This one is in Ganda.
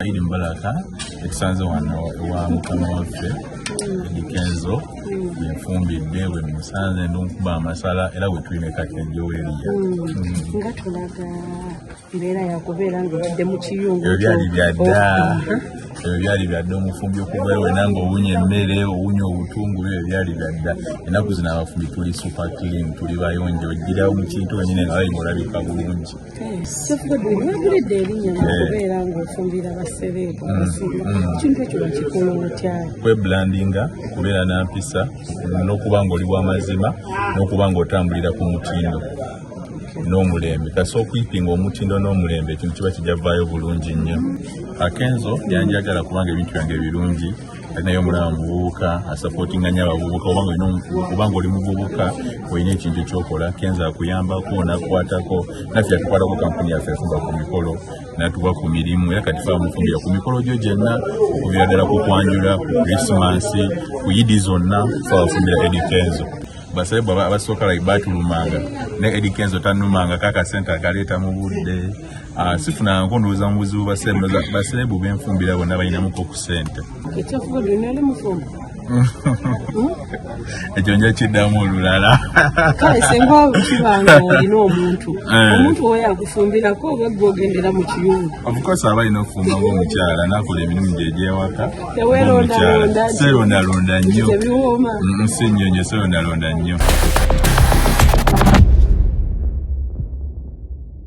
Idi Mbalaka ekisanze wano ewa mukama waffe Edikenzo yenfumbidde bwe musanze ndonkuba amasala era bwe tulina Kakenjo weriya nga tulaga mbeera yakubeera ng'otudde mu kiyungu ebyo byali byadda ebyo byali byadda omufumbi okuva wena ng'owunya emmere owunya obutungu ebyo byali byadda ennaku zino abafumbi tuli super clean tuli bayonjo ojjirawo mu kintu wenyine nga bayima olabika bulungi wagulidde erinnya nakubeera ng'ofumbira basereebu ekintu ekyo bakikola otya kwebulandinga kubeera nampisa n'okuba ng'oli bw'amazima n'okuba ng'otambulira ku mutindo n'omulembe kasi okwipinga omutindo n'omulembe ekintu kiba kijavaayo bulungi nnyo. Akenzo yanjagala kubanga ebintu byange birungi alinayo omulaba muvubuka asapootinga nnyo abavubuka obanga oli muvubuka olina ekintu ekyokola Kenzo akuyambako nakukwatako naffe yatukwatako kampuni yaffe efumba ku mikolo natuba ku mirimu era kati faa mufumbira ku mikolo gyo gyenna okuvira ddala ku kwanjula ku krisimansi ku yidi zonna faa bafumbira Edikenzo. Baserebu abasooka like batulumanga ne Edikenzo tanumanga kaka sente akaleeta mu budde sifunanga ndowooza mu buzibu baserebu benfumbira bonna balinamuko ku sente ekyo nja kiddamu olulala kale senga kibanga olina omuntu owe yakufumbirako oba gwe ogendera mu kiyungu of course aba alina okufumba ng'omukyala nakola emirimu gye egyewaka teweerondalonda serondalonda nnyo tebiwooma si nnyonyo serondalonda nnyo